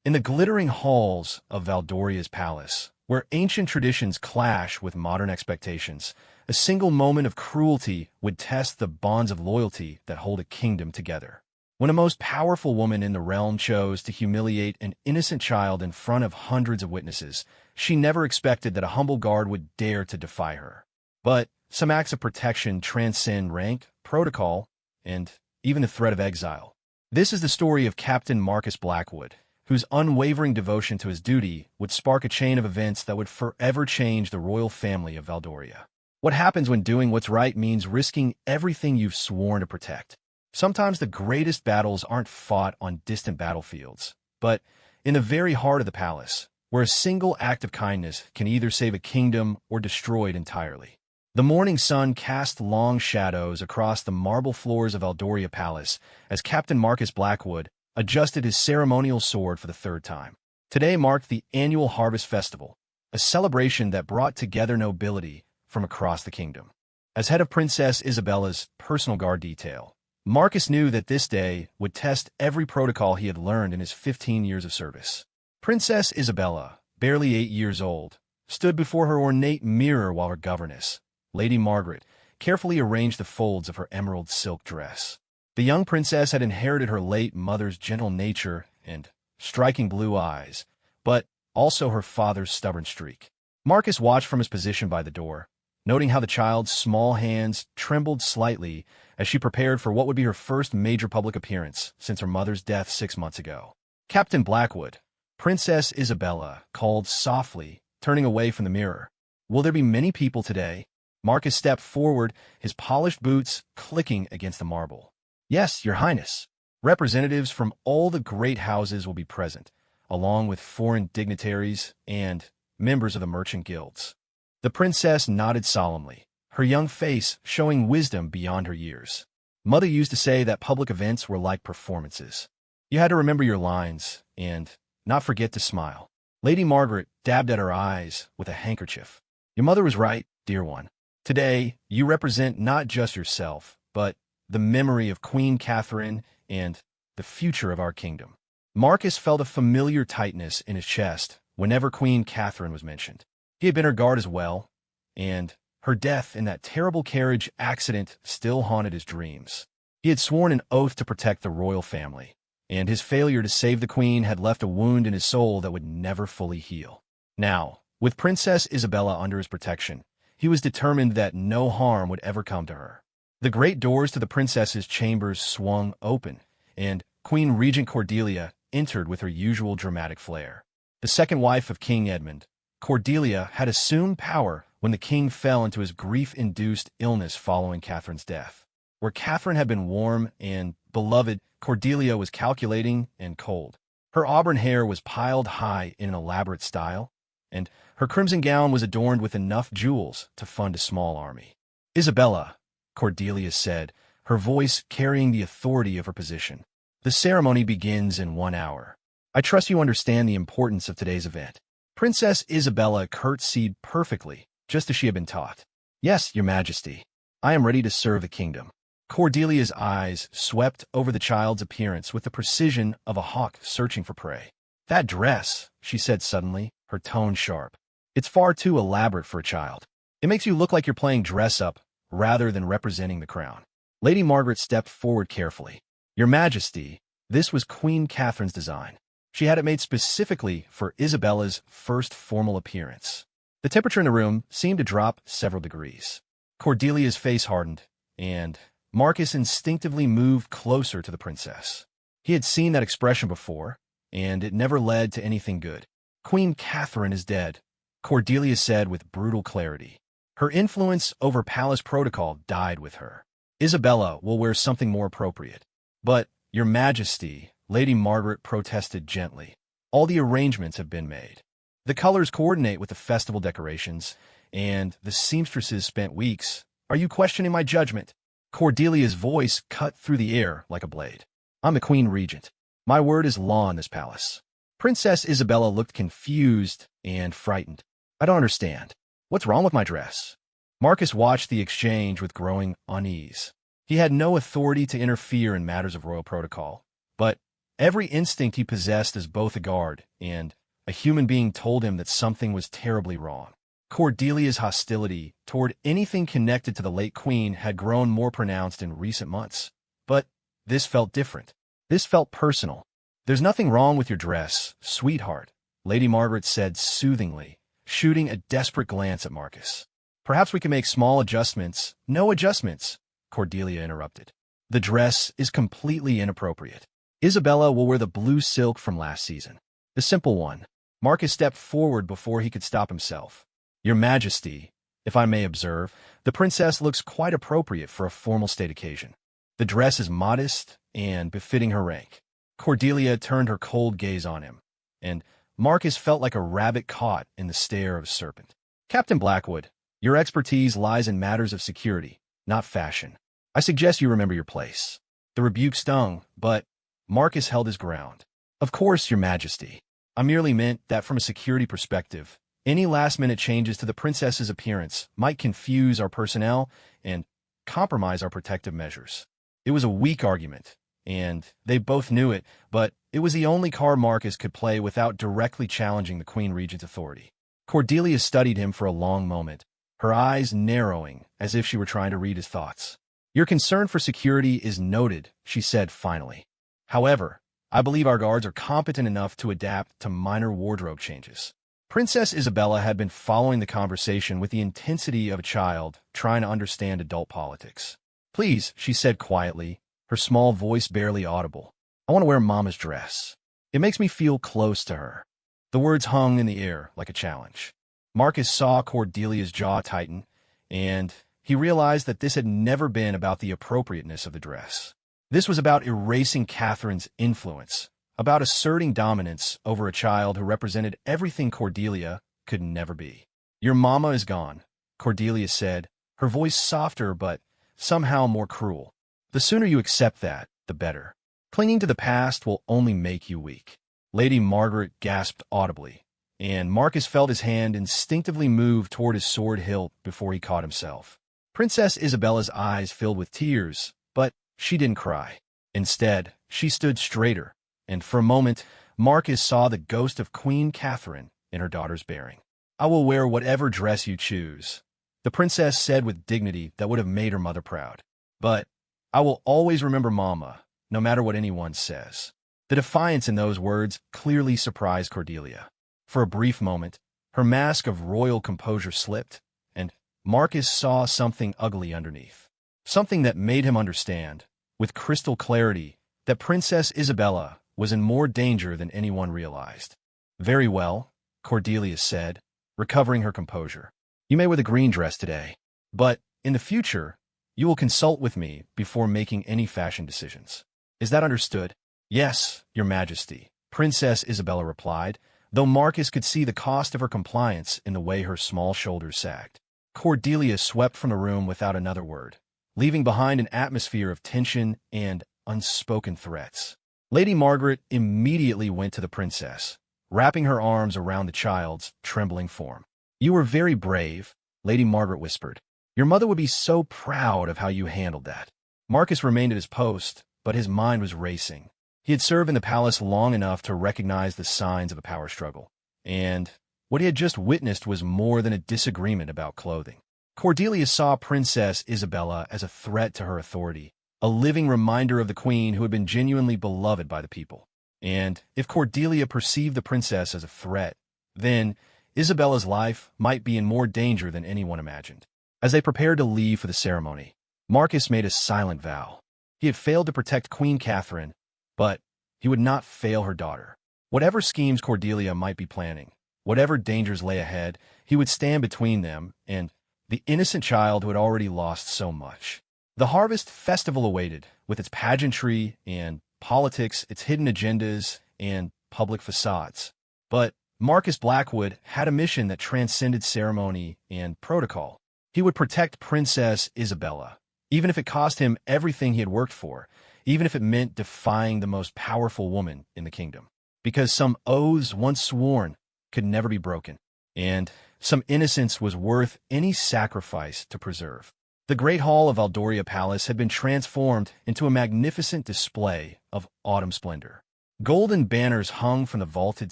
In the glittering halls of Valdoria's palace, where ancient traditions clash with modern expectations, a single moment of cruelty would test the bonds of loyalty that hold a kingdom together. When a most powerful woman in the realm chose to humiliate an innocent child in front of hundreds of witnesses, she never expected that a humble guard would dare to defy her. But some acts of protection transcend rank, protocol, and even the threat of exile. This is the story of Captain Marcus Blackwood, whose unwavering devotion to his duty would spark a chain of events that would forever change the royal family of Valdoria. What happens when doing what's right means risking everything you've sworn to protect? Sometimes the greatest battles aren't fought on distant battlefields, but in the very heart of the palace, where a single act of kindness can either save a kingdom or destroy it entirely. The morning sun cast long shadows across the marble floors of Valdoria Palace as Captain Marcus Blackwood adjusted his ceremonial sword for the third time. Today marked the annual Harvest Festival, a celebration that brought together nobility from across the kingdom. As head of Princess Isabella's personal guard detail, Marcus knew that this day would test every protocol he had learned in his 15 years of service. Princess Isabella, barely 8 years old, stood before her ornate mirror while her governess, Lady Margaret, carefully arranged the folds of her emerald silk dress. The young princess had inherited her late mother's gentle nature and striking blue eyes, but also her father's stubborn streak. Marcus watched from his position by the door, noting how the child's small hands trembled slightly as she prepared for what would be her first major public appearance since her mother's death 6 months ago. Captain Blackwood, Princess Isabella, called softly, turning away from the mirror. "Will there be many people today?" Marcus stepped forward, his polished boots clicking against the marble. "Yes, Your Highness. Representatives from all the great houses will be present, along with foreign dignitaries and members of the merchant guilds." The princess nodded solemnly, her young face showing wisdom beyond her years. Mother used to say that public events were like performances. You had to remember your lines and not forget to smile. Lady Margaret dabbed at her eyes with a handkerchief. "Your mother was right, dear one. Today, you represent not just yourself, but the memory of Queen Catherine and the future of our kingdom." Marcus felt a familiar tightness in his chest whenever Queen Catherine was mentioned. He had been her guard as well, and her death in that terrible carriage accident still haunted his dreams. He had sworn an oath to protect the royal family, and his failure to save the queen had left a wound in his soul that would never fully heal. Now, with Princess Isabella under his protection, he was determined that no harm would ever come to her. The great doors to the princess's chambers swung open, and Queen Regent Cordelia entered with her usual dramatic flair. The second wife of King Edmund, Cordelia had assumed power when the king fell into his grief-induced illness following Catherine's death. Where Catherine had been warm and beloved, Cordelia was calculating and cold. Her auburn hair was piled high in an elaborate style, and her crimson gown was adorned with enough jewels to fund a small army. "Isabella," Cordelia said, her voice carrying the authority of her position, "the ceremony begins in 1 hour. I trust you understand the importance of today's event." Princess Isabella curtsied perfectly, just as she had been taught. "Yes, Your Majesty. I am ready to serve the kingdom." Cordelia's eyes swept over the child's appearance with the precision of a hawk searching for prey. "That dress," she said suddenly, her tone sharp. "It's far too elaborate for a child. It makes you look like you're playing dress-up rather than representing the crown." Lady Margaret stepped forward carefully. "Your Majesty, this was Queen Catherine's design. She had it made specifically for Isabella's first formal appearance." The temperature in the room seemed to drop several degrees. Cordelia's face hardened, and Marcus instinctively moved closer to the princess. He had seen that expression before, and it never led to anything good. "Queen Catherine is dead," Cordelia said with brutal clarity. Her influence over palace protocol died with her. "Isabella will wear something more appropriate." "But, Your Majesty," Lady Margaret protested gently, "all the arrangements have been made. The colors coordinate with the festival decorations, and the seamstresses spent weeks. Are you questioning my judgment?" Cordelia's voice cut through the air like a blade. "I'm the Queen Regent. My word is law in this palace." Princess Isabella looked confused and frightened. "I don't understand. What's wrong with my dress?" Marcus watched the exchange with growing unease. He had no authority to interfere in matters of royal protocol, but Every instinct he possessed as both a guard and a human being told him that something was terribly wrong. Cordelia's hostility toward anything connected to the late queen had grown more pronounced in recent months. But this felt different. This felt personal. "There's nothing wrong with your dress, sweetheart," Lady Margaret said soothingly, shooting a desperate glance at Marcus. "Perhaps we can make small adjustments." "No adjustments," Cordelia interrupted. "The dress is completely inappropriate. Isabella will wear the blue silk from last season. The simple one." Marcus stepped forward before he could stop himself. "Your Majesty, if I may observe, the princess looks quite appropriate for a formal state occasion. The dress is modest and befitting her rank." Cordelia turned her cold gaze on him, and Marcus felt like a rabbit caught in the stare of a serpent. "Captain Blackwood, your expertise lies in matters of security, not fashion. I suggest you remember your place." The rebuke stung, but Marcus held his ground. "Of course, Your Majesty. I merely meant that from a security perspective, any last-minute changes to the princess's appearance might confuse our personnel and compromise our protective measures." It was a weak argument, and they both knew it, but it was the only card Marcus could play without directly challenging the Queen Regent's authority. Cordelia studied him for a long moment, her eyes narrowing as if she were trying to read his thoughts. "Your concern for security is noted," she said finally. "However, I believe our guards are competent enough to adapt to minor wardrobe changes." Princess Isabella had been following the conversation with the intensity of a child trying to understand adult politics. "Please," she said quietly, her small voice barely audible. "I want to wear Mama's dress. It makes me feel close to her." The words hung in the air like a challenge. Marcus saw Cordelia's jaw tighten, and he realized that this had never been about the appropriateness of the dress. This was about erasing Catherine's influence, about asserting dominance over a child who represented everything Cordelia could never be. "Your mama is gone," Cordelia said, her voice softer but somehow more cruel. "The sooner you accept that, the better. Clinging to the past will only make you weak." Lady Margaret gasped audibly, and Marcus felt his hand instinctively move toward his sword hilt before he caught himself. Princess Isabella's eyes filled with tears, but she didn't cry. Instead, she stood straighter, and for a moment, Marcus saw the ghost of Queen Catherine in her daughter's bearing. "I will wear whatever dress you choose," the princess said with dignity that would have made her mother proud. "But I will always remember Mama, no matter what anyone says." The defiance in those words clearly surprised Cordelia. For a brief moment, her mask of royal composure slipped, and Marcus saw something ugly underneath. Something that made him understand, with crystal clarity, that Princess Isabella was in more danger than anyone realized. "Very well," Cordelia said, recovering her composure. "You may wear the green dress today, but in the future, you will consult with me before making any fashion decisions. Is that understood?" "Yes, Your Majesty," Princess Isabella replied, though Marcus could see the cost of her compliance in the way her small shoulders sagged. Cordelia swept from the room without another word, leaving behind an atmosphere of tension and unspoken threats. Lady Margaret immediately went to the princess, wrapping her arms around the child's trembling form. "You were very brave," Lady Margaret whispered. "Your mother would be so proud of how you handled that." Marcus remained at his post, but his mind was racing. He had served in the palace long enough to recognize the signs of a power struggle, and what he had just witnessed was more than a disagreement about clothing. Cordelia saw Princess Isabella as a threat to her authority, a living reminder of the queen who had been genuinely beloved by the people. And if Cordelia perceived the princess as a threat, then Isabella's life might be in more danger than anyone imagined. As they prepared to leave for the ceremony, Marcus made a silent vow. He had failed to protect Queen Catherine, but he would not fail her daughter. Whatever schemes Cordelia might be planning, whatever dangers lay ahead, he would stand between them and the innocent child who had already lost so much. The harvest festival awaited, with its pageantry and politics, its hidden agendas and public facades. But Marcus Blackwood had a mission that transcended ceremony and protocol. He would protect Princess Isabella, even if it cost him everything he had worked for, even if it meant defying the most powerful woman in the kingdom. Because some oaths once sworn could never be broken, and some innocence was worth any sacrifice to preserve. The great hall of Valdoria Palace had been transformed into a magnificent display of autumn splendor. Golden banners hung from the vaulted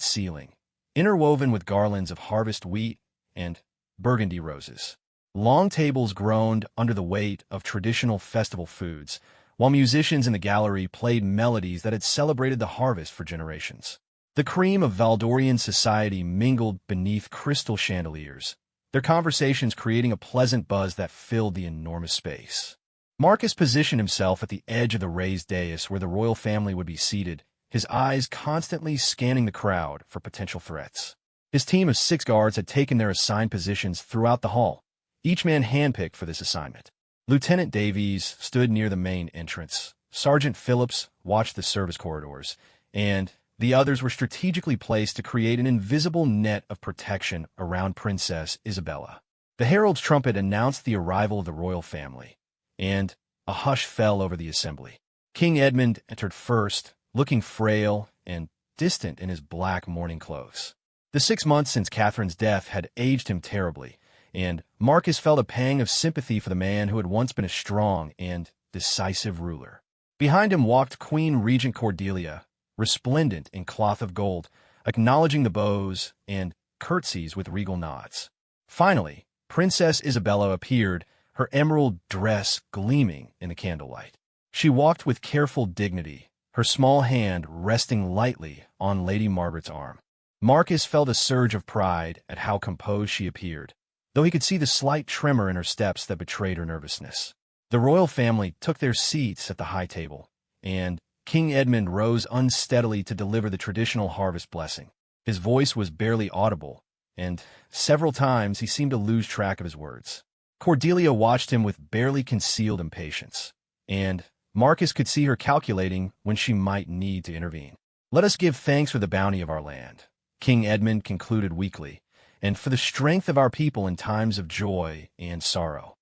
ceiling, interwoven with garlands of harvest wheat and burgundy roses. Long tables groaned under the weight of traditional festival foods, while musicians in the gallery played melodies that had celebrated the harvest for generations. The cream of Valdorian society mingled beneath crystal chandeliers, their conversations creating a pleasant buzz that filled the enormous space. Marcus positioned himself at the edge of the raised dais where the royal family would be seated, his eyes constantly scanning the crowd for potential threats. His team of 6 guards had taken their assigned positions throughout the hall, each man handpicked for this assignment. Lieutenant Davies stood near the main entrance. Sergeant Phillips watched the service corridors, and the others were strategically placed to create an invisible net of protection around Princess Isabella. The herald's trumpet announced the arrival of the royal family, and a hush fell over the assembly. King Edmund entered first, looking frail and distant in his black mourning clothes. The 6 months since Catherine's death had aged him terribly, and Marcus felt a pang of sympathy for the man who had once been a strong and decisive ruler. Behind him walked Queen Regent Cordelia, resplendent in cloth of gold, acknowledging the bows and curtsies with regal nods. Finally, Princess Isabella appeared, her emerald dress gleaming in the candlelight. She walked with careful dignity, her small hand resting lightly on Lady Margaret's arm. Marcus felt a surge of pride at how composed she appeared, though he could see the slight tremor in her steps that betrayed her nervousness. The royal family took their seats at the high table, and King Edmund rose unsteadily to deliver the traditional harvest blessing. His voice was barely audible, and several times he seemed to lose track of his words. Cordelia watched him with barely concealed impatience, and Marcus could see her calculating when she might need to intervene. "Let us give thanks for the bounty of our land," King Edmund concluded weakly, "and for the strength of our people in times of joy and sorrow."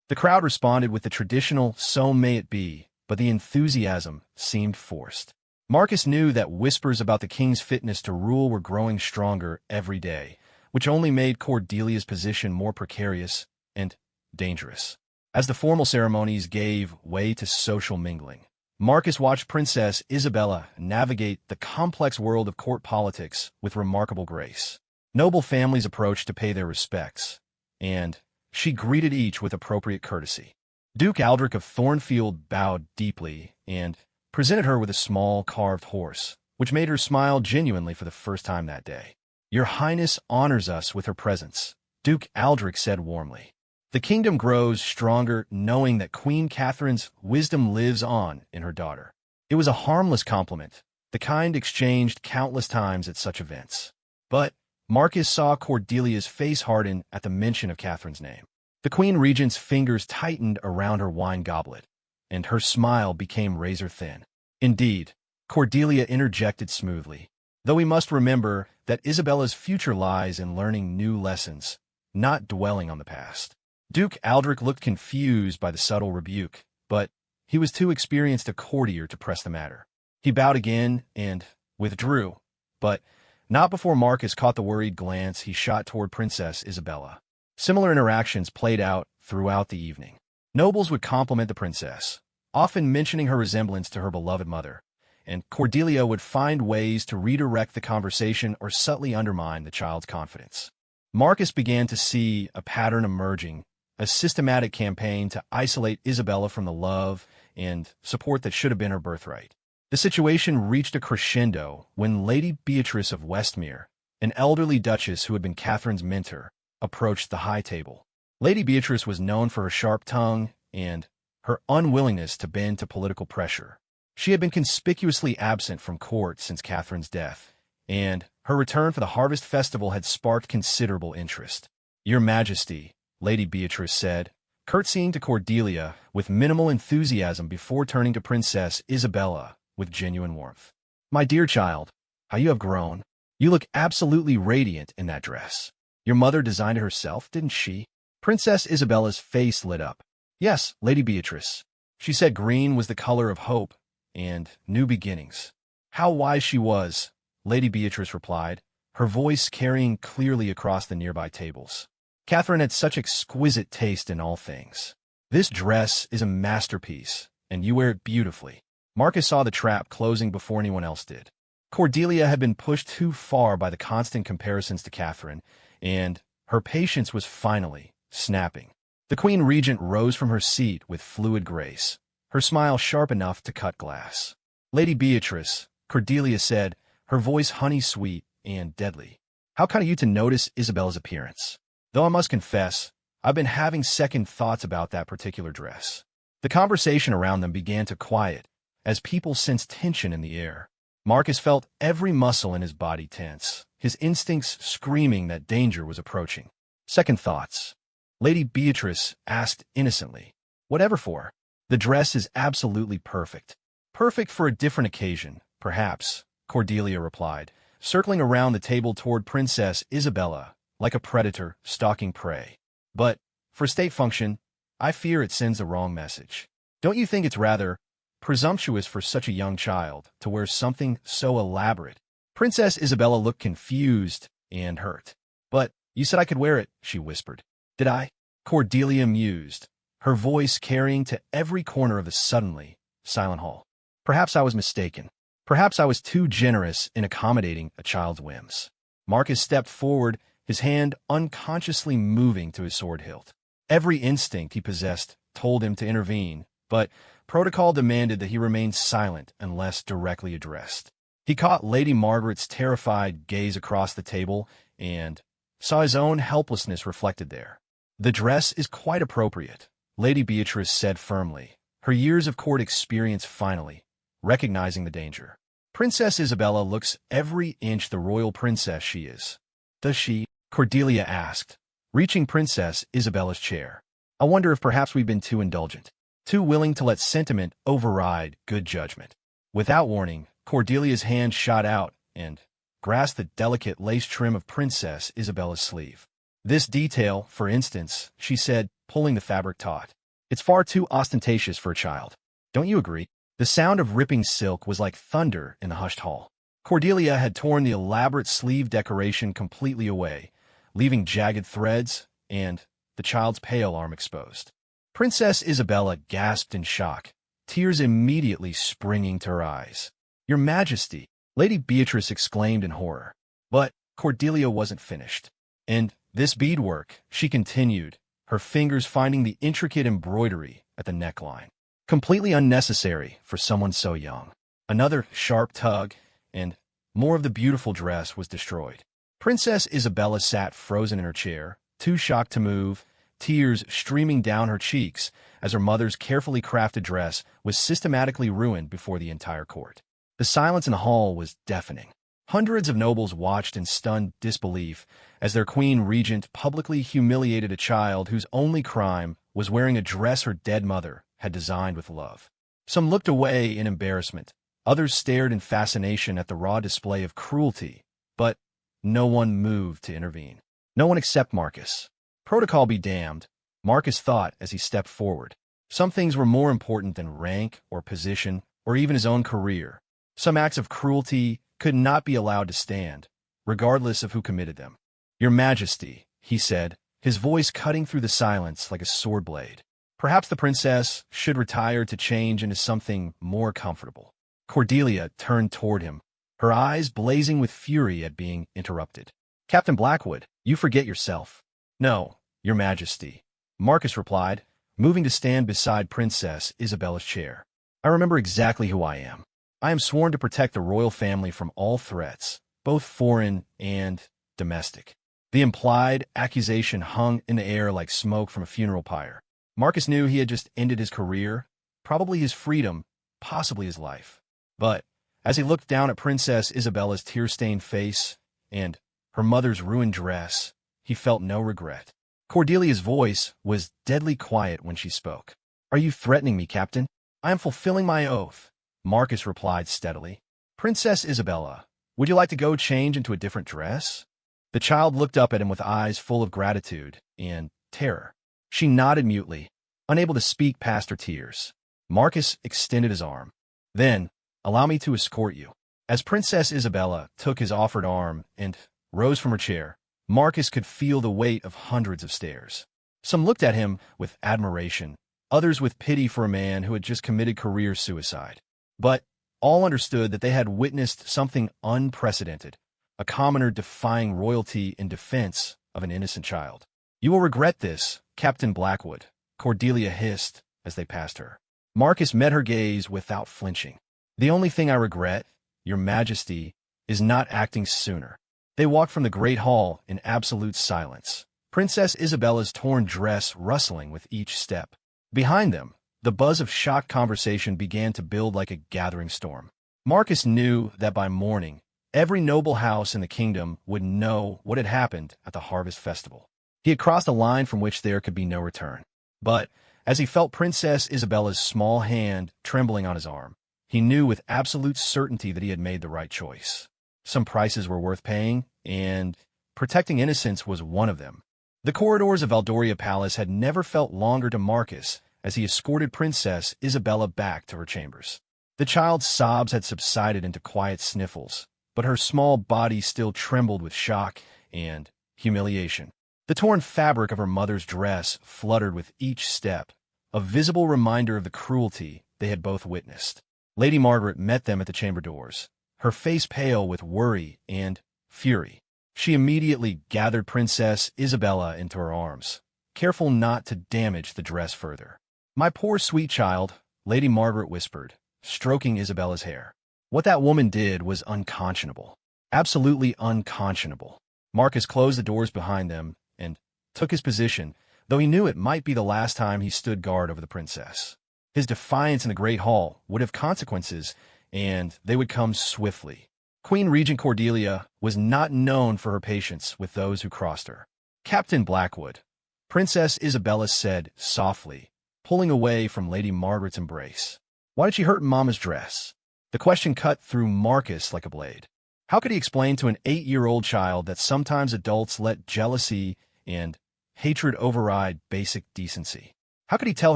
The crowd responded with the traditional "so may it be," but the enthusiasm seemed forced. Marcus knew that whispers about the king's fitness to rule were growing stronger every day, which only made Cordelia's position more precarious and dangerous. As the formal ceremonies gave way to social mingling, Marcus watched Princess Isabella navigate the complex world of court politics with remarkable grace. Noble families approached to pay their respects, and she greeted each with appropriate courtesy. Duke Aldrich of Thornfield bowed deeply and presented her with a small carved horse, which made her smile genuinely for the first time that day. "Your Highness honors us with her presence," Duke Aldrich said warmly. "The kingdom grows stronger knowing that Queen Catherine's wisdom lives on in her daughter." It was a harmless compliment, the kind exchanged countless times at such events. But Marcus saw Cordelia's face harden at the mention of Catherine's name. The Queen Regent's fingers tightened around her wine goblet, and her smile became razor-thin. Indeed, Cordelia interjected smoothly, "Though we must remember that Isabella's future lies in learning new lessons, not dwelling on the past." Duke Aldrich looked confused by the subtle rebuke, but he was too experienced a courtier to press the matter. He bowed again and withdrew, but not before Marcus caught the worried glance he shot toward Princess Isabella. Similar interactions played out throughout the evening. Nobles would compliment the princess, often mentioning her resemblance to her beloved mother, and Cordelia would find ways to redirect the conversation or subtly undermine the child's confidence. Marcus began to see a pattern emerging, a systematic campaign to isolate Isabella from the love and support that should have been her birthright. The situation reached a crescendo when Lady Beatrice of Westmere, an elderly duchess who had been Catherine's mentor, approached the high table. Lady Beatrice was known for her sharp tongue and her unwillingness to bend to political pressure. She had been conspicuously absent from court since Catherine's death, and her return for the Harvest Festival had sparked considerable interest. "Your Majesty," Lady Beatrice said, curtsying to Cordelia with minimal enthusiasm before turning to Princess Isabella with genuine warmth. "My dear child, how you have grown. You look absolutely radiant in that dress. Your mother designed it herself, didn't she?" Princess Isabella's face lit up. "Yes, Lady Beatrice." She said green was the color of hope and new beginnings. "How wise she was," Lady Beatrice replied, her voice carrying clearly across the nearby tables. "Catherine had such exquisite taste in all things. This dress is a masterpiece, and you wear it beautifully." Marcus saw the trap closing before anyone else did. Cordelia had been pushed too far by the constant comparisons to Catherine, and her patience was finally snapping. The Queen Regent rose from her seat with fluid grace, her smile sharp enough to cut glass. "Lady Beatrice," Cordelia said, her voice honey-sweet and deadly. "How kind of you to notice Isabella's appearance. Though I must confess, I've been having second thoughts about that particular dress." The conversation around them began to quiet, as people sensed tension in the air. Marcus felt every muscle in his body tense, his instincts screaming that danger was approaching. "Second thoughts?" Lady Beatrice asked innocently. "Whatever for? The dress is absolutely perfect." "Perfect for a different occasion, perhaps," Cordelia replied, circling around the table toward Princess Isabella, like a predator stalking prey. "But, for state function, I fear it sends the wrong message. Don't you think it's rather presumptuous for such a young child to wear something so elaborate?" Princess Isabella looked confused and hurt. "But you said I could wear it," she whispered. "Did I?" Cordelia mused, her voice carrying to every corner of the suddenly silent hall. "Perhaps I was mistaken. Perhaps I was too generous in accommodating a child's whims." Marcus stepped forward, his hand unconsciously moving to his sword hilt. Every instinct he possessed told him to intervene, but protocol demanded that he remain silent unless directly addressed. He caught Lady Margaret's terrified gaze across the table and saw his own helplessness reflected there. "The dress is quite appropriate," Lady Beatrice said firmly, her years of court experience finally recognizing the danger. "Princess Isabella looks every inch the royal princess she is." "Does she?" Cordelia asked, reaching Princess Isabella's chair. "I wonder if perhaps we've been too indulgent, too willing to let sentiment override good judgment." Without warning, Cordelia's hand shot out and grasped the delicate lace trim of Princess Isabella's sleeve. "This detail, for instance," she said, pulling the fabric taut. "It's far too ostentatious for a child. Don't you agree?" The sound of ripping silk was like thunder in the hushed hall. Cordelia had torn the elaborate sleeve decoration completely away, leaving jagged threads and the child's pale arm exposed. Princess Isabella gasped in shock, tears immediately springing to her eyes. "Your Majesty!" Lady Beatrice exclaimed in horror. But Cordelia wasn't finished. "And this beadwork," she continued, her fingers finding the intricate embroidery at the neckline. "Completely unnecessary for someone so young." Another sharp tug, and more of the beautiful dress was destroyed. Princess Isabella sat frozen in her chair, too shocked to move, tears streaming down her cheeks as her mother's carefully crafted dress was systematically ruined before the entire court. The silence in the hall was deafening. Hundreds of nobles watched in stunned disbelief as their queen regent publicly humiliated a child whose only crime was wearing a dress her dead mother had designed with love. Some looked away in embarrassment, others stared in fascination at the raw display of cruelty, but no one moved to intervene. No one except Marcus. Protocol be damned, Marcus thought as he stepped forward. Some things were more important than rank or position or even his own career. Some acts of cruelty could not be allowed to stand, regardless of who committed them. "Your Majesty," he said, his voice cutting through the silence like a sword blade. "Perhaps the princess should retire to change into something more comfortable." Cordelia turned toward him, her eyes blazing with fury at being interrupted. "Captain Blackwood, you forget yourself." "No, Your Majesty," Marcus replied, moving to stand beside Princess Isabella's chair. "I remember exactly who I am. I am sworn to protect the royal family from all threats, both foreign and domestic." The implied accusation hung in the air like smoke from a funeral pyre. Marcus knew he had just ended his career, probably his freedom, possibly his life. But as he looked down at Princess Isabella's tear-stained face and her mother's ruined dress, he felt no regret. Cordelia's voice was deadly quiet when she spoke. "Are you threatening me, Captain?" "I am fulfilling my oath," Marcus replied steadily. "Princess Isabella, would you like to go change into a different dress?" The child looked up at him with eyes full of gratitude and terror. She nodded mutely, unable to speak past her tears. Marcus extended his arm. "Then, allow me to escort you." As Princess Isabella took his offered arm and rose from her chair, Marcus could feel the weight of hundreds of stares. Some looked at him with admiration, others with pity for a man who had just committed career suicide. But all understood that they had witnessed something unprecedented, a commoner defying royalty in defense of an innocent child. "You will regret this, Captain Blackwood," Cordelia hissed as they passed her. Marcus met her gaze without flinching. "The only thing I regret, Your Majesty, is not acting sooner." They walked from the great hall in absolute silence, Princess Isabella's torn dress rustling with each step. Behind them, the buzz of shocked conversation began to build like a gathering storm. Marcus knew that by morning, every noble house in the kingdom would know what had happened at the Harvest Festival. He had crossed a line from which there could be no return. But as he felt Princess Isabella's small hand trembling on his arm, he knew with absolute certainty that he had made the right choice. Some prices were worth paying, and protecting innocence was one of them. The corridors of Valdoria Palace had never felt longer to Marcus as he escorted Princess Isabella back to her chambers. The child's sobs had subsided into quiet sniffles, but her small body still trembled with shock and humiliation. The torn fabric of her mother's dress fluttered with each step, a visible reminder of the cruelty they had both witnessed. Lady Margaret met them at the chamber doors, her face pale with worry and fury. She immediately gathered Princess Isabella into her arms, careful not to damage the dress further. "My poor sweet child," Lady Margaret whispered, stroking Isabella's hair. "What that woman did was unconscionable. Absolutely unconscionable." Marcus closed the doors behind them and took his position, though he knew it might be the last time he stood guard over the princess. His defiance in the Great Hall would have consequences, and they would come swiftly. Queen Regent Cordelia was not known for her patience with those who crossed her. "Captain Blackwood," Princess Isabella said softly, pulling away from Lady Margaret's embrace. "Why did she hurt Mama's dress?" The question cut through Marcus like a blade. How could he explain to an 8-year-old child that sometimes adults let jealousy and hatred override basic decency? How could he tell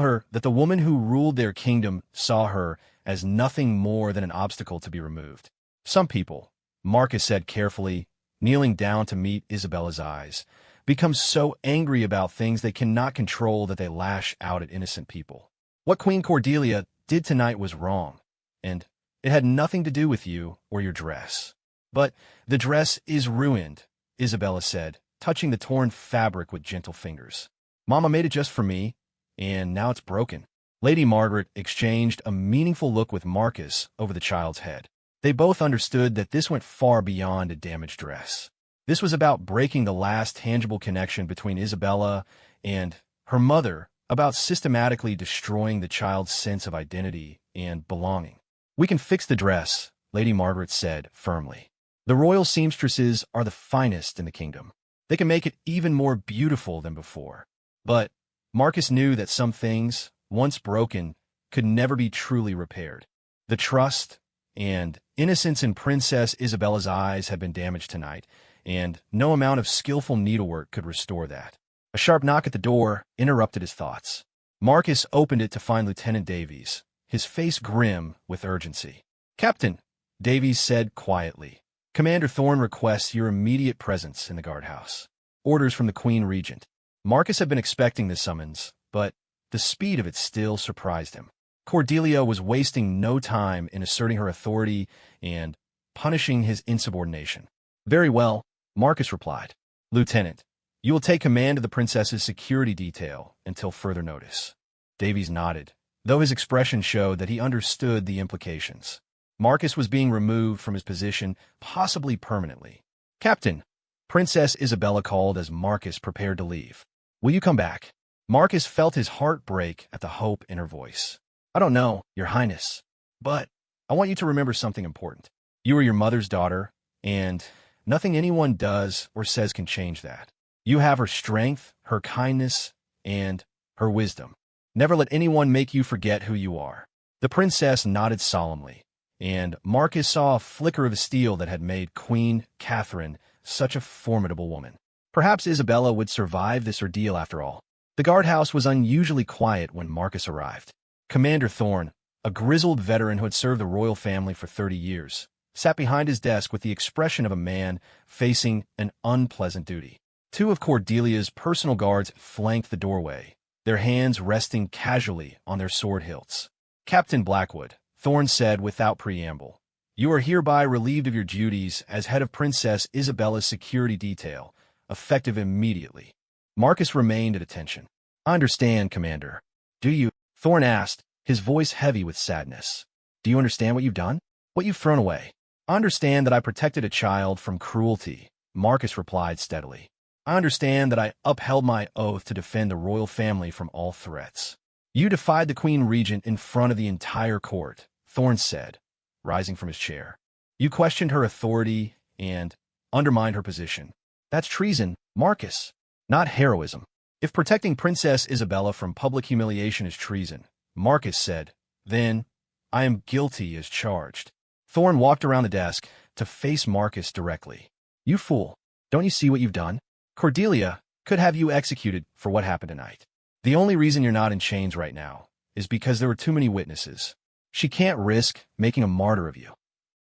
her that the woman who ruled their kingdom saw her as nothing more than an obstacle to be removed? Some people, Marcus said carefully, kneeling down to meet Isabella's eyes, become so angry about things they cannot control that they lash out at innocent people. What Queen Cordelia did tonight was wrong, and it had nothing to do with you or your dress. "But the dress is ruined," Isabella said, touching the torn fabric with gentle fingers. "Mama made it just for me, and now it's broken." Lady Margaret exchanged a meaningful look with Marcus over the child's head. They both understood that this went far beyond a damaged dress. This was about breaking the last tangible connection between Isabella and her mother, about systematically destroying the child's sense of identity and belonging. "We can fix the dress," Lady Margaret said firmly. "The royal seamstresses are the finest in the kingdom. They can make it even more beautiful than before." But Marcus knew that some things, once broken, could never be truly repaired. The trust and innocence in Princess Isabella's eyes had been damaged tonight, and no amount of skillful needlework could restore that. A sharp knock at the door interrupted his thoughts. Marcus opened it to find Lieutenant Davies, his face grim with urgency. "Captain," Davies said quietly, "Commander Thorne requests your immediate presence in the guardhouse. Orders from the Queen Regent." Marcus had been expecting this summons, but the speed of it still surprised him. Cordelia was wasting no time in asserting her authority and punishing his insubordination. "Very well," Marcus replied. "Lieutenant, you will take command of the princess's security detail until further notice." Davies nodded, though his expression showed that he understood the implications. Marcus was being removed from his position, possibly permanently. "Captain," Princess Isabella called as Marcus prepared to leave. "Will you come back?" Marcus felt his heart break at the hope in her voice. "I don't know, Your Highness, but I want you to remember something important. You are your mother's daughter, and nothing anyone does or says can change that. You have her strength, her kindness, and her wisdom. Never let anyone make you forget who you are." The princess nodded solemnly, and Marcus saw a flicker of steel that had made Queen Catherine such a formidable woman. Perhaps Isabella would survive this ordeal after all. The guardhouse was unusually quiet when Marcus arrived. Commander Thorne, a grizzled veteran who had served the royal family for 30 years, sat behind his desk with the expression of a man facing an unpleasant duty. Two of Cordelia's personal guards flanked the doorway, their hands resting casually on their sword hilts. "Captain Blackwood," Thorne said without preamble. "You are hereby relieved of your duties as head of Princess Isabella's security detail, effective immediately." Marcus remained at attention. "I understand, Commander." "Do you?" Thorne asked, his voice heavy with sadness. "Do you understand what you've done? What you've thrown away?" "I understand that I protected a child from cruelty," Marcus replied steadily. "I understand that I upheld my oath to defend the royal family from all threats." "You defied the Queen Regent in front of the entire court," Thorne said, rising from his chair. "You questioned her authority and undermined her position. That's treason, Marcus, not heroism." "If protecting Princess Isabella from public humiliation is treason," Marcus said, "then I am guilty as charged." Thorne walked around the desk to face Marcus directly. "You fool, don't you see what you've done? Cordelia could have you executed for what happened tonight. The only reason you're not in chains right now is because there were too many witnesses. She can't risk making a martyr of you."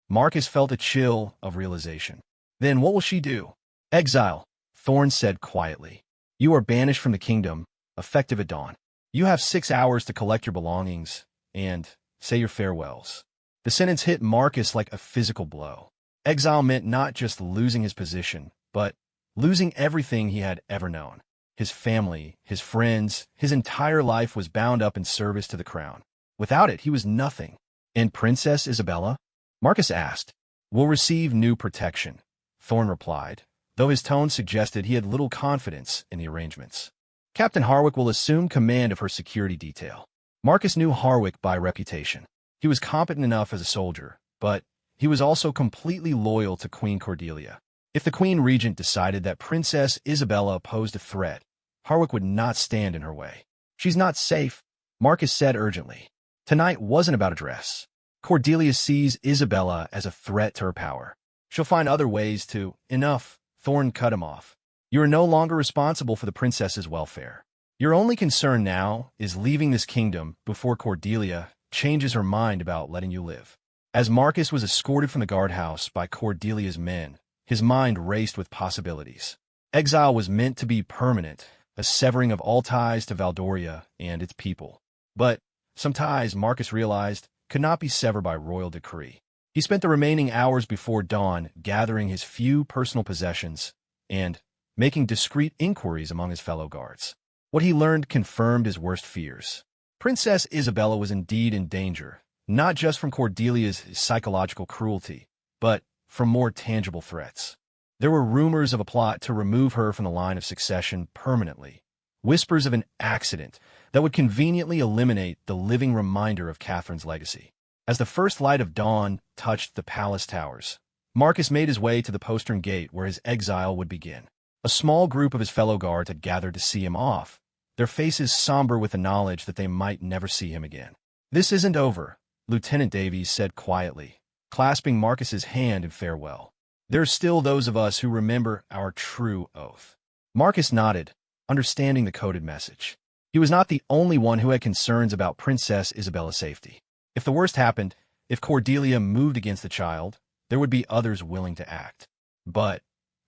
Marcus felt a chill of realization. "Then what will she do?" "Exile," Thorne said quietly. "You are banished from the kingdom, effective at dawn. You have 6 hours to collect your belongings and say your farewells." The sentence hit Marcus like a physical blow. Exile meant not just losing his position, but losing everything he had ever known. His family, his friends, his entire life was bound up in service to the crown. Without it, he was nothing. "And Princess Isabella?" Marcus asked. "Will receive new protection," Thorne replied, though his tone suggested he had little confidence in the arrangements. "Captain Harwick will assume command of her security detail." Marcus knew Harwick by reputation. He was competent enough as a soldier, but he was also completely loyal to Queen Cordelia. If the Queen Regent decided that Princess Isabella posed a threat, Harwick would not stand in her way. "She's not safe," Marcus said urgently. "Tonight wasn't about a dress. Cordelia sees Isabella as a threat to her power. She'll find other ways to—" "Enough," Thorne cut him off. "You are no longer responsible for the princess's welfare. Your only concern now is leaving this kingdom before Cordelia changes her mind about letting you live." As Marcus was escorted from the guardhouse by Cordelia's men, his mind raced with possibilities. Exile was meant to be permanent, a severing of all ties to Valdoria and its people. But some ties, Marcus realized, could not be severed by royal decree. He spent the remaining hours before dawn gathering his few personal possessions and making discreet inquiries among his fellow guards. What he learned confirmed his worst fears. Princess Isabella was indeed in danger, not just from Cordelia's psychological cruelty, but from more tangible threats. There were rumors of a plot to remove her from the line of succession permanently, whispers of an accident that would conveniently eliminate the living reminder of Catherine's legacy. As the first light of dawn touched the palace towers, Marcus made his way to the postern gate where his exile would begin. A small group of his fellow guards had gathered to see him off, their faces somber with the knowledge that they might never see him again. "This isn't over," Lieutenant Davies said quietly, clasping Marcus's hand in farewell. "There are still those of us who remember our true oath." Marcus nodded, understanding the coded message. He was not the only one who had concerns about Princess Isabella's safety. If the worst happened, if Cordelia moved against the child, there would be others willing to act. But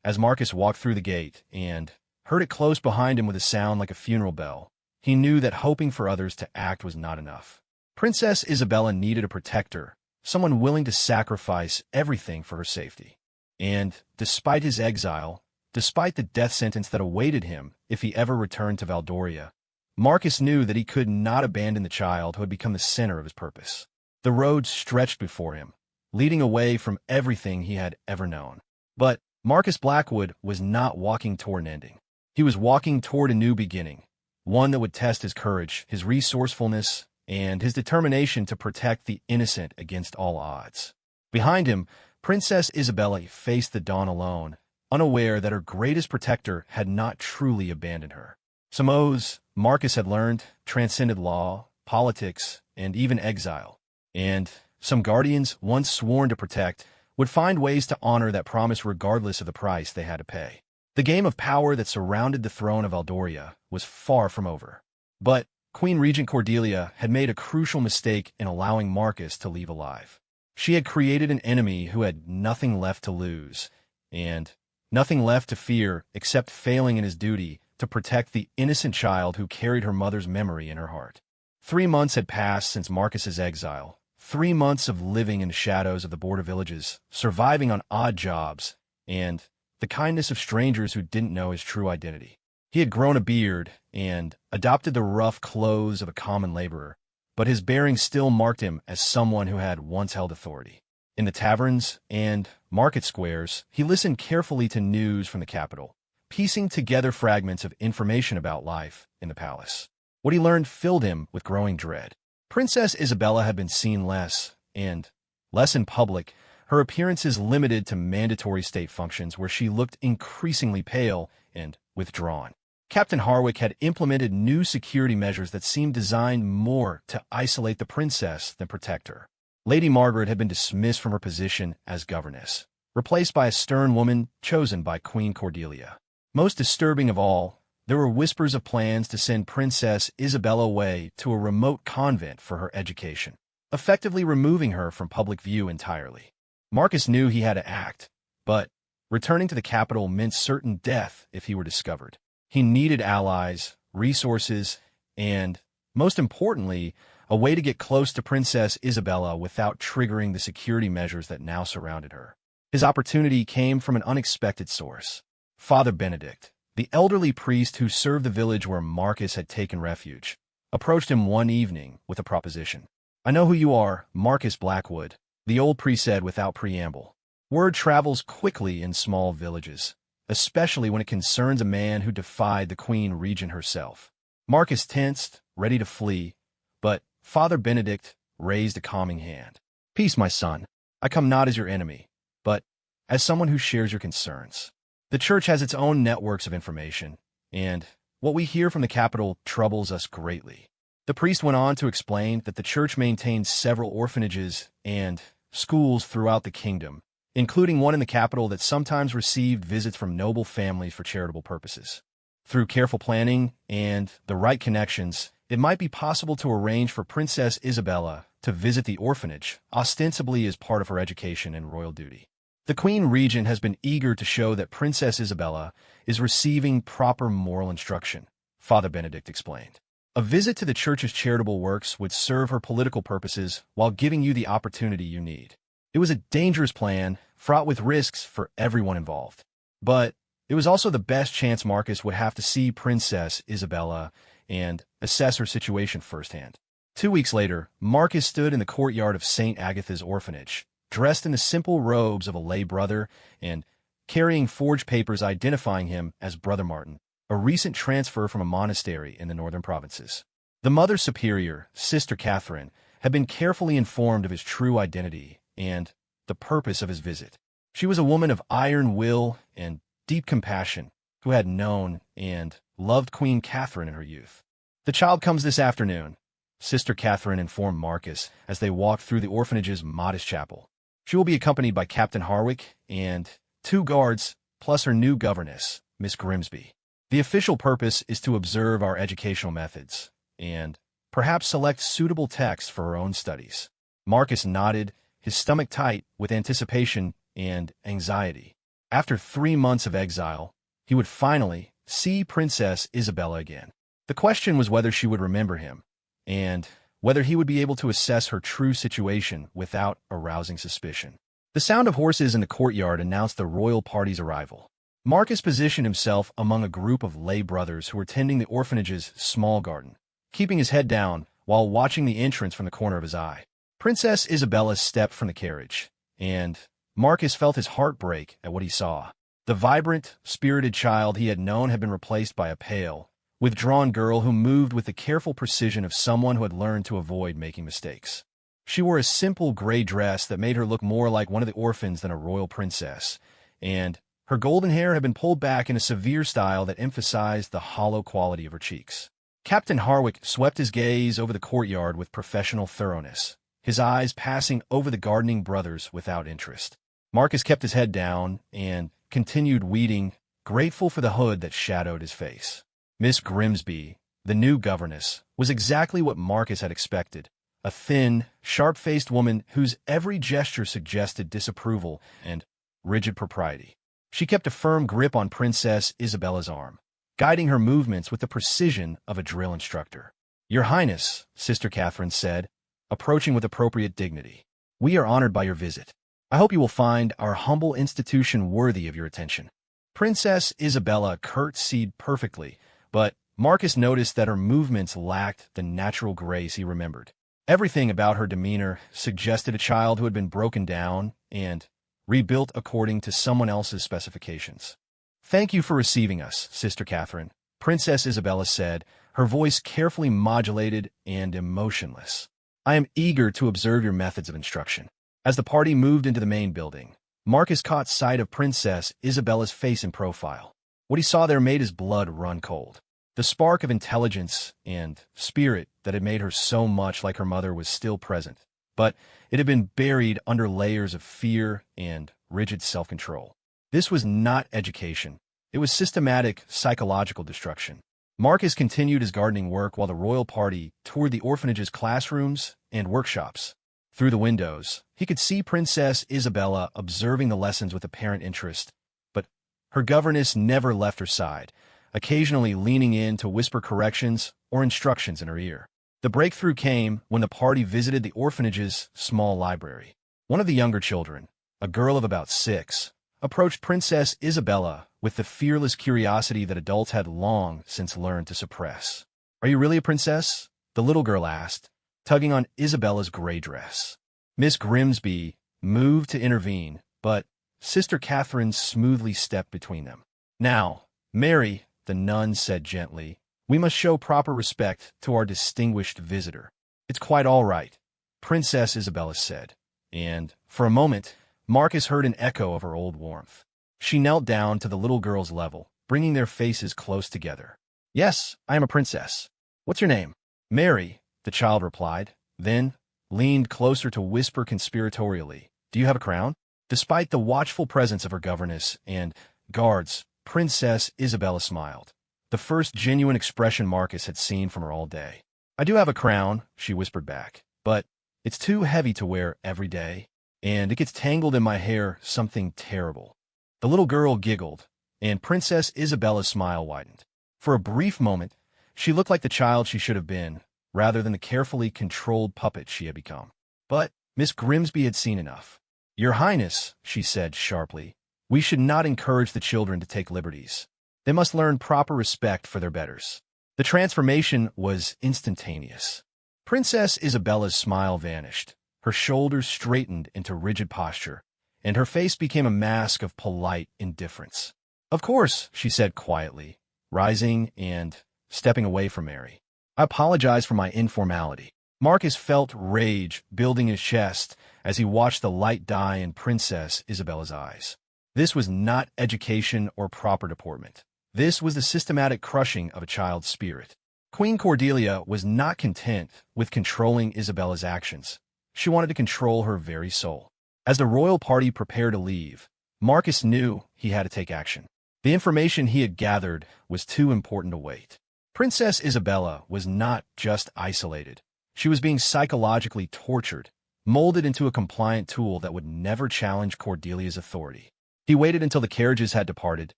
as Marcus walked through the gate and heard it close behind him with a sound like a funeral bell, he knew that hoping for others to act was not enough. Princess Isabella needed a protector, someone willing to sacrifice everything for her safety. And despite his exile, despite the death sentence that awaited him if he ever returned to Valdoria, Marcus knew that he could not abandon the child who had become the center of his purpose. The road stretched before him, leading away from everything he had ever known. But Marcus Blackwood was not walking toward an ending. He was walking toward a new beginning, one that would test his courage, his resourcefulness, and his determination to protect the innocent against all odds. Behind him, Princess Isabella faced the dawn alone, unaware that her greatest protector had not truly abandoned her. Some oaths, Marcus had learned, transcended law, politics, and even exile. And some guardians, once sworn to protect, would find ways to honor that promise regardless of the price they had to pay. The game of power that surrounded the throne of Valdoria was far from over. But Queen Regent Cordelia had made a crucial mistake in allowing Marcus to leave alive. She had created an enemy who had nothing left to lose, and nothing left to fear except failing in his duty to protect the innocent child who carried her mother's memory in her heart. 3 months had passed since Marcus's exile, 3 months of living in the shadows of the border villages, surviving on odd jobs, and the kindness of strangers who didn't know his true identity. He had grown a beard and adopted the rough clothes of a common laborer, but his bearing still marked him as someone who had once held authority. In the taverns and market squares, he listened carefully to news from the capital, piecing together fragments of information about life in the palace. What he learned filled him with growing dread. Princess Isabella had been seen less, and less in public, her appearances limited to mandatory state functions where she looked increasingly pale and withdrawn. Captain Harwick had implemented new security measures that seemed designed more to isolate the princess than protect her. Lady Margaret had been dismissed from her position as governess, replaced by a stern woman chosen by Queen Cordelia. Most disturbing of all, there were whispers of plans to send Princess Isabella away to a remote convent for her education, effectively removing her from public view entirely. Marcus knew he had to act, but returning to the capital meant certain death if he were discovered. He needed allies, resources, and, most importantly, a way to get close to Princess Isabella without triggering the security measures that now surrounded her. His opportunity came from an unexpected source. Father Benedict, the elderly priest who served the village where Marcus had taken refuge, approached him one evening with a proposition. "I know who you are, Marcus Blackwood," the old priest said without preamble. Word travels quickly in small villages, especially when it concerns a man who defied the Queen Regent herself. Marcus tensed, ready to flee, but Father Benedict raised a calming hand. "Peace, my son. I come not as your enemy, but as someone who shares your concerns. The church has its own networks of information, and what we hear from the capital troubles us greatly." The priest went on to explain that the church maintains several orphanages and schools throughout the kingdom, including one in the capital that sometimes received visits from noble families for charitable purposes. Through careful planning and the right connections, it might be possible to arrange for Princess Isabella to visit the orphanage, ostensibly as part of her education and royal duty. The Queen Regent has been eager to show that Princess Isabella is receiving proper moral instruction, Father Benedict explained. A visit to the church's charitable works would serve her political purposes while giving you the opportunity you need. It was a dangerous plan, fraught with risks for everyone involved. But it was also the best chance Marcus would have to see Princess Isabella and assess her situation firsthand. 2 weeks later, Marcus stood in the courtyard of St. Agatha's orphanage, dressed in the simple robes of a lay brother and carrying forged papers identifying him as Brother Martin, a recent transfer from a monastery in the northern provinces. The Mother Superior, Sister Catherine, had been carefully informed of his true identity and the purpose of his visit. She was a woman of iron will and deep compassion who had known and loved Queen Catherine in her youth. "The child comes this afternoon," Sister Catherine informed Marcus as they walked through the orphanage's modest chapel. "She will be accompanied by Captain Harwick and 2 guards, plus her new governess, Miss Grimsby. The official purpose is to observe our educational methods and perhaps select suitable texts for her own studies." Marcus nodded, his stomach tight with anticipation and anxiety. After 3 months of exile, he would finally see Princess Isabella again. The question was whether she would remember him, and whether he would be able to assess her true situation without arousing suspicion. The sound of horses in the courtyard announced the royal party's arrival. Marcus positioned himself among a group of lay brothers who were tending the orphanage's small garden, keeping his head down while watching the entrance from the corner of his eye. Princess Isabella stepped from the carriage, and Marcus felt his heart break at what he saw. The vibrant, spirited child he had known had been replaced by a pale, withdrawn girl who moved with the careful precision of someone who had learned to avoid making mistakes. She wore a simple gray dress that made her look more like one of the orphans than a royal princess, and her golden hair had been pulled back in a severe style that emphasized the hollow quality of her cheeks. Captain Harwick swept his gaze over the courtyard with professional thoroughness, his eyes passing over the gardening brothers without interest. Marcus kept his head down and continued weeding, grateful for the hood that shadowed his face. Miss Grimsby, the new governess, was exactly what Marcus had expected, a thin, sharp-faced woman whose every gesture suggested disapproval and rigid propriety. She kept a firm grip on Princess Isabella's arm, guiding her movements with the precision of a drill instructor. "Your Highness," Sister Catherine said, approaching with appropriate dignity. "We are honored by your visit. I hope you will find our humble institution worthy of your attention." Princess Isabella curtsied perfectly, but Marcus noticed that her movements lacked the natural grace he remembered. Everything about her demeanor suggested a child who had been broken down and rebuilt according to someone else's specifications. "Thank you for receiving us, Sister Catherine," Princess Isabella said, her voice carefully modulated and emotionless. "I am eager to observe your methods of instruction." As the party moved into the main building, Marcus caught sight of Princess Isabella's face in profile. What he saw there made his blood run cold. The spark of intelligence and spirit that had made her so much like her mother was still present, but it had been buried under layers of fear and rigid self-control. This was not education. It was systematic psychological destruction. Marcus continued his gardening work while the royal party toured the orphanage's classrooms and workshops. Through the windows, he could see Princess Isabella observing the lessons with apparent interest, but her governess never left her side, occasionally leaning in to whisper corrections or instructions in her ear. The breakthrough came when the party visited the orphanage's small library. One of the younger children, a girl of about 6, approached Princess Isabella with the fearless curiosity that adults had long since learned to suppress. "Are you really a princess?" the little girl asked, tugging on Isabella's gray dress. Miss Grimsby moved to intervene, but Sister Catherine smoothly stepped between them. "Now, Mary," the nun said gently, "we must show proper respect to our distinguished visitor." "It's quite all right," Princess Isabella said, and, for a moment, Marcus heard an echo of her old warmth. She knelt down to the little girl's level, bringing their faces close together. "Yes, I am a princess. What's your name?" "Mary," the child replied, then leaned closer to whisper conspiratorially, "Do you have a crown?" Despite the watchful presence of her governess and guards, Princess Isabella smiled, the first genuine expression Marcus had seen from her all day. "I do have a crown," she whispered back, "but it's too heavy to wear every day, and it gets tangled in my hair, something terrible." The little girl giggled, and Princess Isabella's smile widened. For a brief moment, she looked like the child she should have been, rather than the carefully controlled puppet she had become. But Miss Grimsby had seen enough. "Your Highness," she said sharply, "we should not encourage the children to take liberties. They must learn proper respect for their betters." The transformation was instantaneous. Princess Isabella's smile vanished, her shoulders straightened into rigid posture, and her face became a mask of polite indifference. "Of course," she said quietly, rising and stepping away from Mary. "I apologize for my informality." Marcus felt rage building his chest as he watched the light die in Princess Isabella's eyes. This was not education or proper deportment. This was the systematic crushing of a child's spirit. Queen Cordelia was not content with controlling Isabella's actions. She wanted to control her very soul. As the royal party prepared to leave, Marcus knew he had to take action. The information he had gathered was too important to wait. Princess Isabella was not just isolated. She was being psychologically tortured, molded into a compliant tool that would never challenge Cordelia's authority. He waited until the carriages had departed,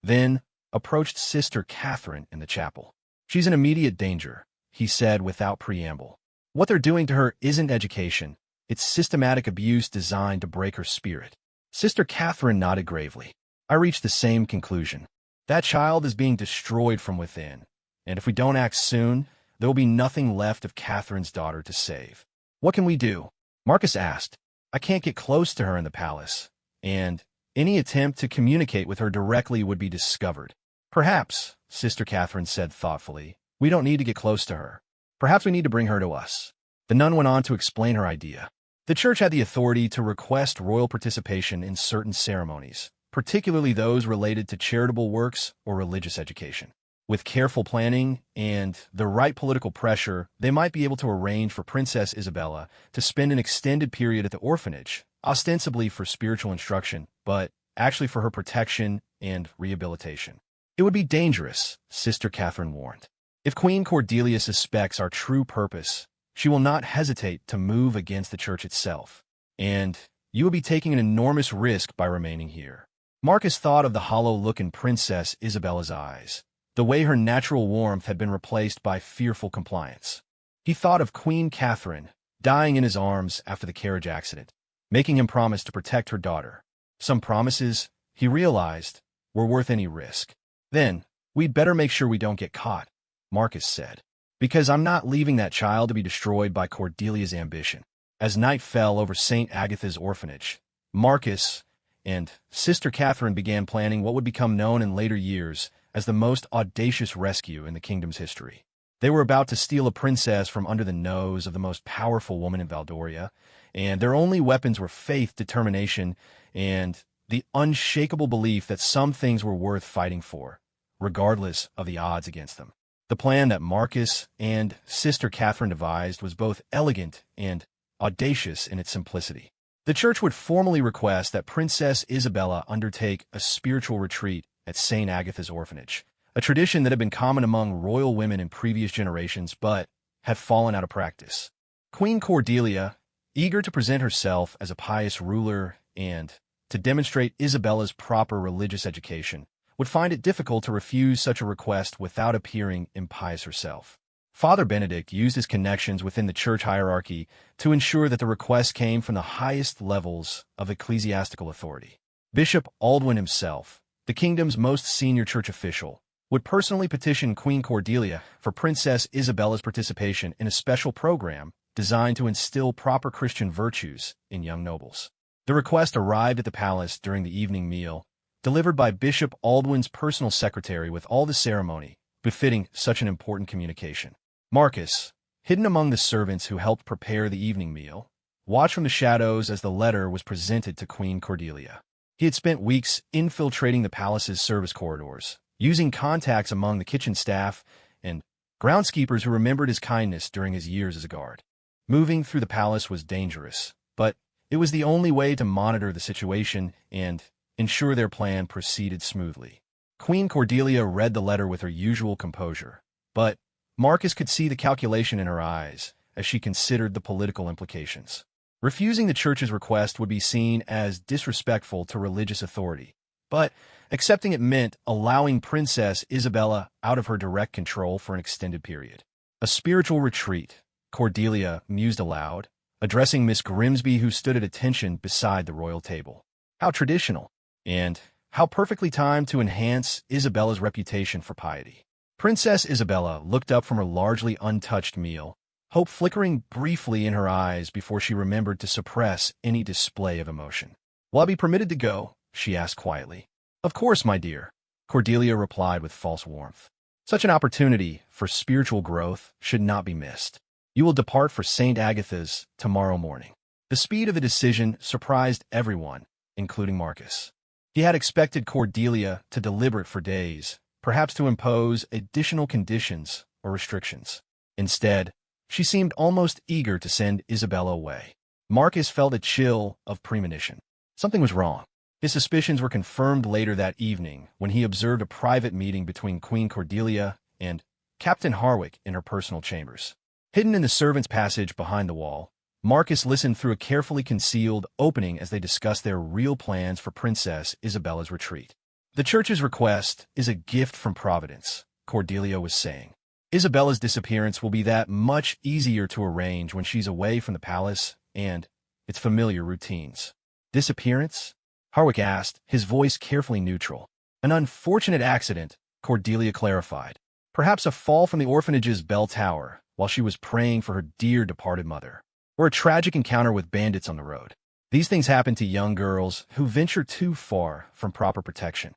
then approached Sister Catherine in the chapel. "She's in immediate danger," he said without preamble. "What they're doing to her isn't education. It's systematic abuse designed to break her spirit." Sister Catherine nodded gravely. "I reached the same conclusion. That child is being destroyed from within, and if we don't act soon, there will be nothing left of Catherine's daughter to save." "What can we do?" Marcus asked. "I can't get close to her in the palace, and any attempt to communicate with her directly would be discovered." "Perhaps," Sister Catherine said thoughtfully, "we don't need to get close to her. Perhaps we need to bring her to us." The nun went on to explain her idea. The church had the authority to request royal participation in certain ceremonies, particularly those related to charitable works or religious education. With careful planning and the right political pressure, they might be able to arrange for Princess Isabella to spend an extended period at the orphanage, ostensibly for spiritual instruction, but actually for her protection and rehabilitation. It would be dangerous, Sister Catherine warned. If Queen Cordelia suspects our true purpose, she will not hesitate to move against the church itself, and you will be taking an enormous risk by remaining here. Marcus thought of the hollow look in Princess Isabella's eyes, the way her natural warmth had been replaced by fearful compliance. He thought of Queen Catherine, dying in his arms after the carriage accident, making him promise to protect her daughter. Some promises, he realized, were worth any risk. Then, we'd better make sure we don't get caught, Marcus said, because I'm not leaving that child to be destroyed by Cordelia's ambition. As night fell over St. Agatha's orphanage, Marcus and Sister Catherine began planning what would become known in later years as the most audacious rescue in the kingdom's history. They were about to steal a princess from under the nose of the most powerful woman in Valdoria, and their only weapons were faith, determination, and the unshakable belief that some things were worth fighting for, regardless of the odds against them. The plan that Marcus and Sister Catherine devised was both elegant and audacious in its simplicity. The church would formally request that Princess Isabella undertake a spiritual retreat at St. Agatha's orphanage, a tradition that had been common among royal women in previous generations but had fallen out of practice. Queen Cordelia, eager to present herself as a pious ruler and to demonstrate Isabella's proper religious education, would find it difficult to refuse such a request without appearing impious herself. Father Benedict used his connections within the church hierarchy to ensure that the request came from the highest levels of ecclesiastical authority. Bishop Aldwin himself, the kingdom's most senior church official, would personally petition Queen Cordelia for Princess Isabella's participation in a special program designed to instill proper Christian virtues in young nobles. The request arrived at the palace during the evening meal, delivered by Bishop Aldwin's personal secretary with all the ceremony befitting such an important communication. Marcus, hidden among the servants who helped prepare the evening meal, watched from the shadows as the letter was presented to Queen Cordelia. He had spent weeks infiltrating the palace's service corridors, using contacts among the kitchen staff and groundskeepers who remembered his kindness during his years as a guard. Moving through the palace was dangerous, but it was the only way to monitor the situation and ensure their plan proceeded smoothly. Queen Cordelia read the letter with her usual composure, but Marcus could see the calculation in her eyes as she considered the political implications. Refusing the church's request would be seen as disrespectful to religious authority, but accepting it meant allowing Princess Isabella out of her direct control for an extended period. A spiritual retreat, Cordelia mused aloud, addressing Miss Grimsby, who stood at attention beside the royal table. How traditional, and how perfectly timed to enhance Isabella's reputation for piety. Princess Isabella looked up from her largely untouched meal, hope flickering briefly in her eyes before she remembered to suppress any display of emotion. "Will I be permitted to go?" she asked quietly. "Of course, my dear," Cordelia replied with false warmth. "Such an opportunity for spiritual growth should not be missed. You will depart for St. Agatha's tomorrow morning." The speed of the decision surprised everyone, including Marcus. He had expected Cordelia to deliberate for days, perhaps to impose additional conditions or restrictions. Instead, she seemed almost eager to send Isabella away. Marcus felt a chill of premonition. Something was wrong. His suspicions were confirmed later that evening when he observed a private meeting between Queen Cordelia and Captain Harwick in her personal chambers. Hidden in the servants' passage behind the wall, Marcus listened through a carefully concealed opening as they discussed their real plans for Princess Isabella's retreat. "The church's request is a gift from Providence," Cordelia was saying. "Isabella's disappearance will be that much easier to arrange when she's away from the palace and its familiar routines." "Disappearance?" Harwick asked, his voice carefully neutral. "An unfortunate accident," Cordelia clarified. "Perhaps a fall from the orphanage's bell tower while she was praying for her dear departed mother. Or a tragic encounter with bandits on the road. These things happen to young girls who venture too far from proper protection."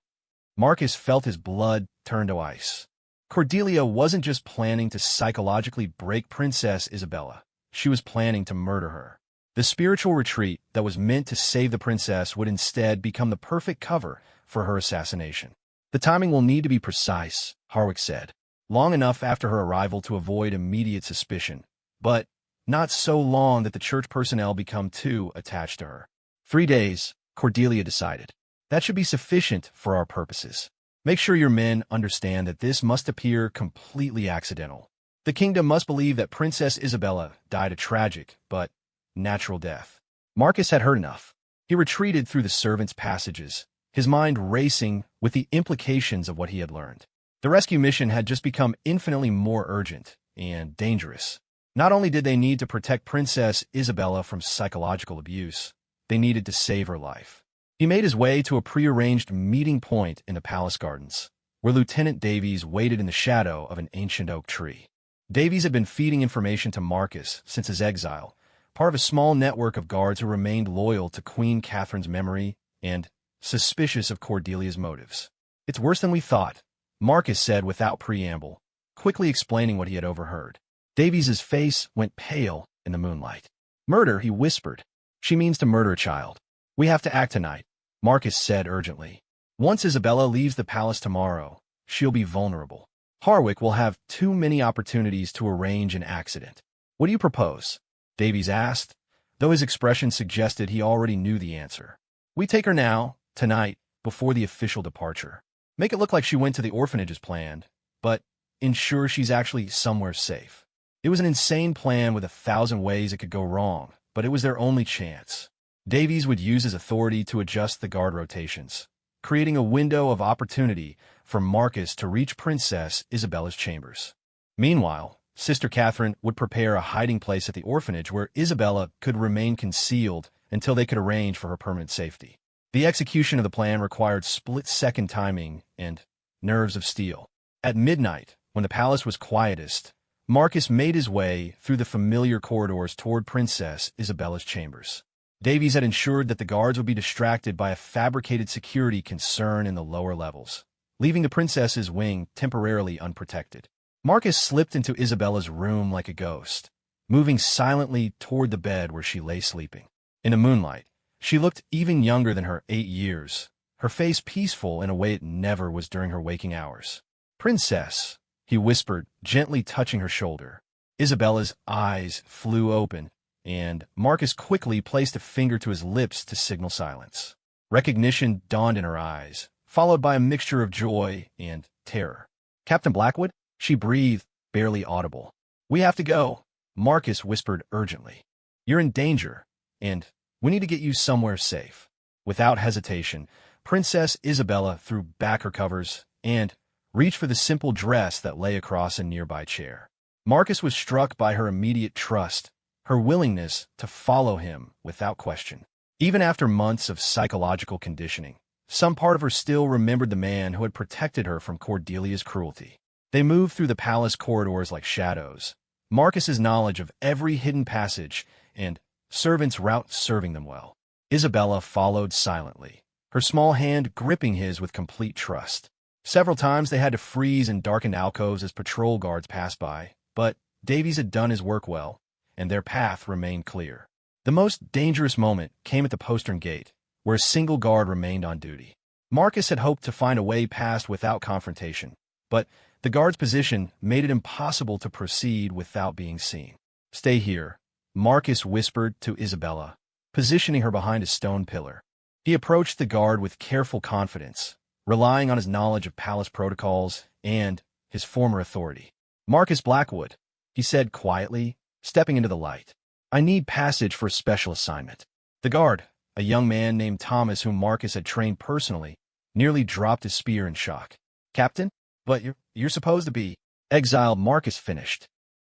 Marcus felt his blood turn to ice. Cordelia wasn't just planning to psychologically break Princess Isabella. She was planning to murder her. The spiritual retreat that was meant to save the princess would instead become the perfect cover for her assassination. "The timing will need to be precise," Harwick said. "Long enough after her arrival to avoid immediate suspicion, but not so long that the church personnel become too attached to her." 3 days, Cordelia decided. "That should be sufficient for our purposes. Make sure your men understand that this must appear completely accidental. The kingdom must believe that Princess Isabella died a tragic but natural death." Marcus had heard enough. He retreated through the servants' passages, his mind racing with the implications of what he had learned. The rescue mission had just become infinitely more urgent and dangerous. Not only did they need to protect Princess Isabella from psychological abuse, they needed to save her life. He made his way to a prearranged meeting point in the palace gardens, where Lieutenant Davies waited in the shadow of an ancient oak tree. Davies had been feeding information to Marcus since his exile, part of a small network of guards who remained loyal to Queen Catherine's memory and suspicious of Cordelia's motives. "It's worse than we thought," Marcus said without preamble, quickly explaining what he had overheard. Davies's face went pale in the moonlight. "Murder," he whispered. "She means to murder a child. We have to act tonight," Marcus said urgently. "Once Isabella leaves the palace tomorrow, she'll be vulnerable. Harwick will have too many opportunities to arrange an accident." "What do you propose?" Davies asked, though his expression suggested he already knew the answer. "We take her now, tonight, before the official departure. Make it look like she went to the orphanage as planned, but ensure she's actually somewhere safe." It was an insane plan with 1,000 ways it could go wrong, but it was their only chance. Davies would use his authority to adjust the guard rotations, creating a window of opportunity for Marcus to reach Princess Isabella's chambers. Meanwhile, Sister Catherine would prepare a hiding place at the orphanage where Isabella could remain concealed until they could arrange for her permanent safety. The execution of the plan required split-second timing and nerves of steel. At midnight, when the palace was quietest, Marcus made his way through the familiar corridors toward Princess Isabella's chambers. Davies had ensured that the guards would be distracted by a fabricated security concern in the lower levels, leaving the princess's wing temporarily unprotected. Marcus slipped into Isabella's room like a ghost, moving silently toward the bed where she lay sleeping. In the moonlight, she looked even younger than her 8 years, her face peaceful in a way it never was during her waking hours. "Princess," he whispered, gently touching her shoulder. Isabella's eyes flew open, and Marcus quickly placed a finger to his lips to signal silence. Recognition dawned in her eyes, followed by a mixture of joy and terror. "Captain Blackwood?" she breathed, barely audible. "We have to go," Marcus whispered urgently. "You're in danger, and we need to get you somewhere safe." Without hesitation, Princess Isabella threw back her covers and reached for the simple dress that lay across a nearby chair. Marcus was struck by her immediate trust, her willingness to follow him without question. Even after months of psychological conditioning, some part of her still remembered the man who had protected her from Cordelia's cruelty. They moved through the palace corridors like shadows, Marcus's knowledge of every hidden passage and servants' route serving them well. Isabella followed silently, her small hand gripping his with complete trust. Several times they had to freeze in darkened alcoves as patrol guards passed by, but Davies had done his work well, and their path remained clear. The most dangerous moment came at the postern gate, where a single guard remained on duty. Marcus had hoped to find a way past without confrontation, but the guard's position made it impossible to proceed without being seen. "Stay here," Marcus whispered to Isabella, positioning her behind a stone pillar. He approached the guard with careful confidence, relying on his knowledge of palace protocols and his former authority. "Marcus Blackwood," he said quietly, stepping into the light. "I need passage for a special assignment." The guard, a young man named Thomas whom Marcus had trained personally, nearly dropped his spear in shock. "Captain? But you're supposed to be..." Exiled Marcus finished.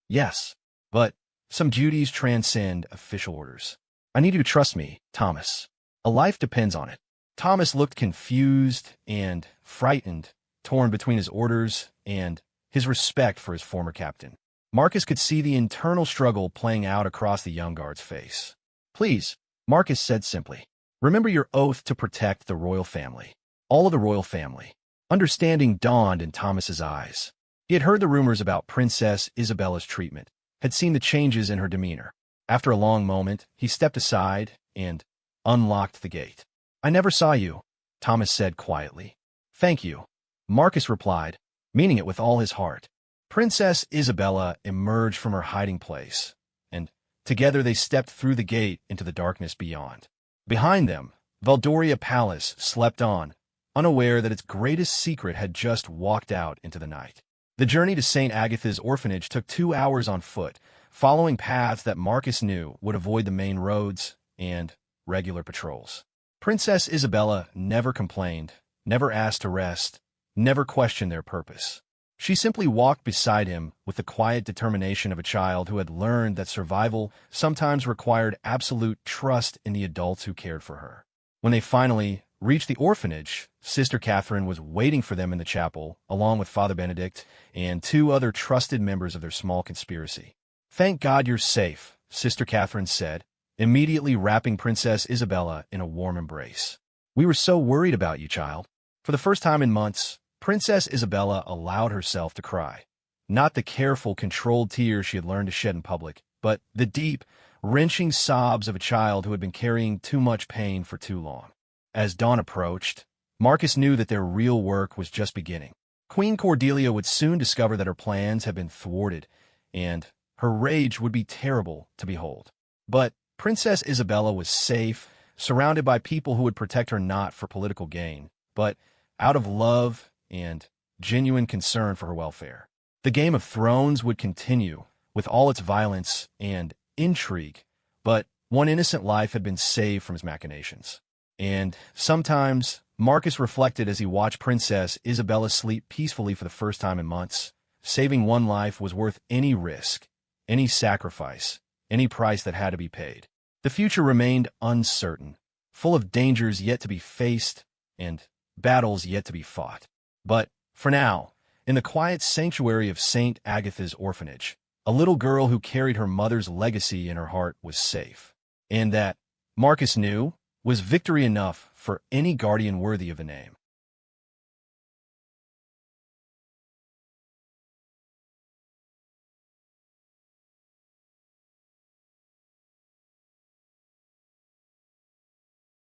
"Yes, but some duties transcend official orders. I need you to trust me, Thomas. A life depends on it." Thomas looked confused and frightened, torn between his orders and his respect for his former captain. Marcus could see the internal struggle playing out across the young guard's face. "Please," Marcus said simply, "remember your oath to protect the royal family. All of the royal family." Understanding dawned in Thomas's eyes. He had heard the rumors about Princess Isabella's treatment, had seen the changes in her demeanor. After a long moment, he stepped aside and unlocked the gate. "I never saw you," Thomas said quietly. "Thank you," Marcus replied, meaning it with all his heart. Princess Isabella emerged from her hiding place, and together they stepped through the gate into the darkness beyond. Behind them, Valdoria Palace slept on, unaware that its greatest secret had just walked out into the night. The journey to St. Agatha's orphanage took 2 hours on foot, following paths that Marcus knew would avoid the main roads and regular patrols. Princess Isabella never complained, never asked to rest, never questioned their purpose. She simply walked beside him with the quiet determination of a child who had learned that survival sometimes required absolute trust in the adults who cared for her. When they finally reached the orphanage, Sister Catherine was waiting for them in the chapel, along with Father Benedict and two other trusted members of their small conspiracy. "Thank God you're safe," Sister Catherine said, immediately wrapping Princess Isabella in a warm embrace. "We were so worried about you, child." For the first time in months, Princess Isabella allowed herself to cry. Not the careful, controlled tears she had learned to shed in public, but the deep, wrenching sobs of a child who had been carrying too much pain for too long. As dawn approached, Marcus knew that their real work was just beginning. Queen Cordelia would soon discover that her plans had been thwarted, and her rage would be terrible to behold. But Princess Isabella was safe, surrounded by people who would protect her not for political gain, but out of love and genuine concern for her welfare. The Game of Thrones would continue, with all its violence and intrigue, but one innocent life had been saved from his machinations. And sometimes, Marcus reflected as he watched Princess Isabella sleep peacefully for the first time in months. Saving one life was worth any risk, any sacrifice, any price that had to be paid. The future remained uncertain, full of dangers yet to be faced and battles yet to be fought. But, for now, in the quiet sanctuary of St. Agatha's orphanage, a little girl who carried her mother's legacy in her heart was safe. And that, Marcus knew, was victory enough for any guardian worthy of the name.